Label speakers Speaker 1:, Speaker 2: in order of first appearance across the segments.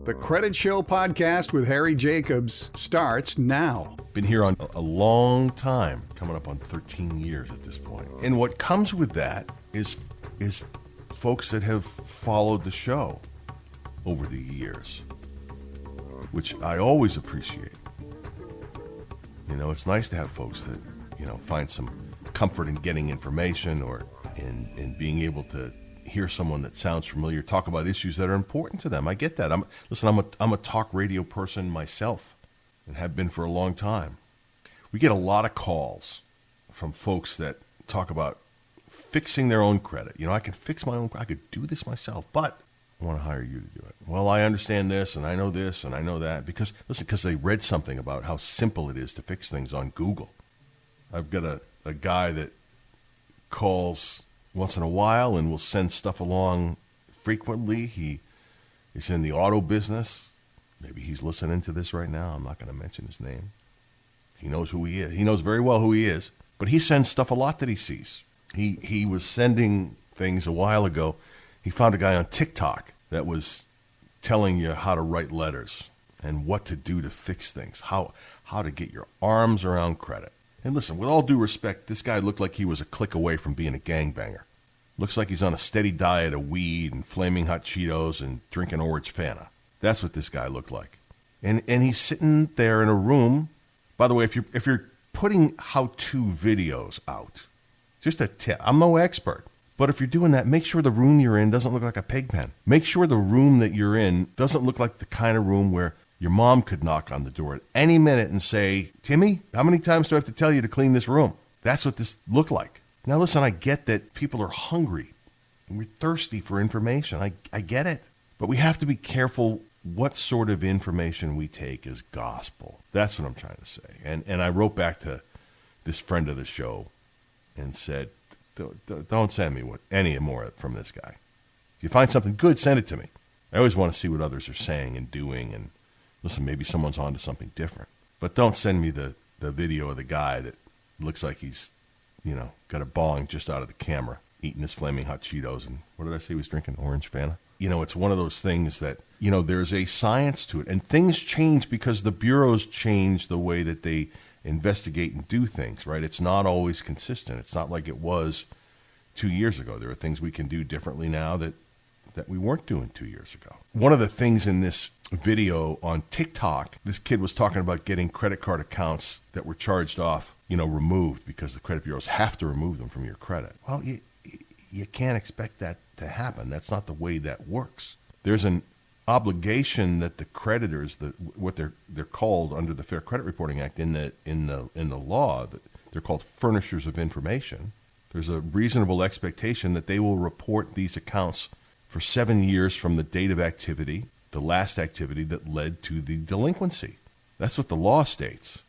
Speaker 1: The Credit Show podcast with Harry Jacobs starts now.
Speaker 2: Been here on a long time, coming up on 13 years at this point. And what comes with that is folks that have followed the show over the years, which I always appreciate. You know, it's nice to have folks that, you know, find some comfort in getting information or in being able to hear someone that sounds familiar talk about issues that are important to them. I get that. I'm a talk radio person myself and have been for a long time. We get a lot of calls from folks that talk about fixing their own credit. You know, I can fix my own, I could do this myself, but I want to hire you to do it. Well, I understand this and I know that because they read something about how simple it is to fix things on Google. I've got a guy that calls once in a while and will send stuff along frequently. He is in the auto business. Maybe he's listening to this right now. I'm not going to mention his name. He knows who he is. He knows very well who he is. But he sends stuff a lot that he sees. He was sending things a while ago. He found a guy on TikTok that was telling you how to write letters and what to do to fix things, how to get your arms around credit. And listen, with all due respect, this guy looked like he was a click away from being a gangbanger. Looks like he's on a steady diet of weed and flaming hot Cheetos and drinking orange Fanta. That's what this guy looked like. And he's sitting there in a room. By the way, if you're putting how-to videos out, just a tip. I'm no expert. But if you're doing that, make sure the room you're in doesn't look like a pig pen. Make sure the room that you're in doesn't look like the kind of room where your mom could knock on the door at any minute and say, Timmy, how many times do I have to tell you to clean this room? That's what this looked like. Now, listen, I get that people are hungry and we're thirsty for information. I get it. But we have to be careful what sort of information we take as gospel. That's what I'm trying to say. And I wrote back to this friend of the show and said, don't send me any more from this guy. If you find something good, send it to me. I always want to see what others are saying and doing. And listen, maybe someone's on to something different. But don't send me the video of the guy that looks like he's, you know, got a bong just out of the camera, eating his flaming hot Cheetos. And what did I say he was drinking? Orange Fanta? You know, it's one of those things that, you know, there's a science to it. And things change because the bureaus change the way that they investigate and do things, right? It's not always consistent. It's not like it was 2 years ago. There are things we can do differently now that we weren't doing 2 years ago. One of the things in this video on TikTok, this kid was talking about getting credit card accounts that were charged off, you know, removed because the credit bureaus have to remove them from your credit. Well, you can't expect that to happen. That's not the way that works. There's an obligation that the creditors, what they're called under the Fair Credit Reporting Act in the law, that they're called furnishers of information. There's a reasonable expectation that they will report these accounts for 7 years from the date of activity, the last activity that led to the delinquency. That's what the law states.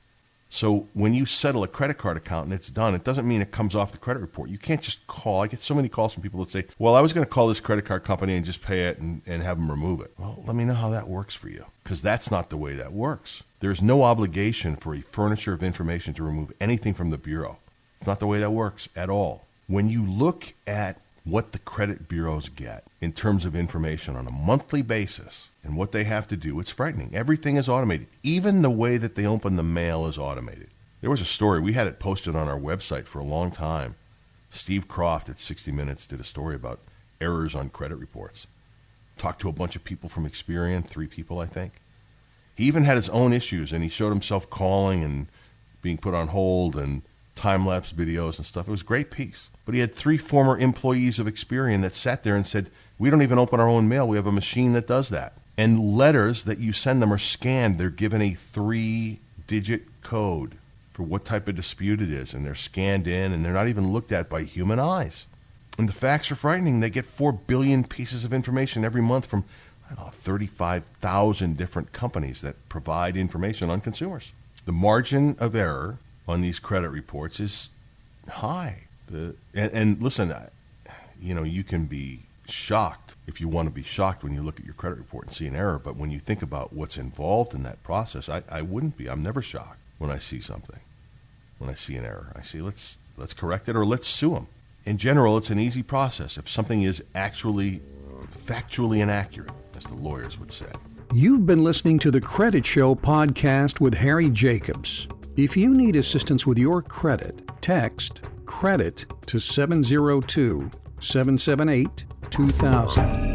Speaker 2: So when you settle a credit card account and it's done, it doesn't mean it comes off the credit report. You can't just call. I get so many calls from people that say, well, I was going to call this credit card company and just pay it and have them remove it. Well, let me know how that works for you, because that's not the way that works. There's no obligation for a furnisher of information to remove anything from the bureau. It's not the way that works at all. When you look at what the credit bureaus get in terms of information on a monthly basis and what they have to do, it's frightening. Everything is automated. Even the way that they open the mail is automated. There was a story, we had it posted on our website for a long time. Steve Croft at 60 Minutes did a story about errors on credit reports. Talked to a bunch of people from Experian, 3 people, I think. He even had his own issues, and he showed himself calling and being put on hold and time-lapse videos and stuff. It was a great piece. But he had 3 former employees of Experian that sat there and said, we don't even open our own mail. We have a machine that does that. And letters that you send them are scanned. They're given a 3-digit code for what type of dispute it is. And they're scanned in, and they're not even looked at by human eyes. And the facts are frightening. They get 4 billion pieces of information every month from 35,000 different companies that provide information on consumers. The margin of error on these credit reports is high. And listen, you know, you can be shocked if you want to be shocked when you look at your credit report and see an error. But when you think about what's involved in that process, I wouldn't be. I'm never shocked when I see something, when I see an error. I say, let's correct it or let's sue them. In general, it's an easy process if something is actually factually inaccurate, as the lawyers would say.
Speaker 1: You've been listening to the Credit Show podcast with Harry Jacobs. If you need assistance with your credit, text CREDIT to 702-778-2000.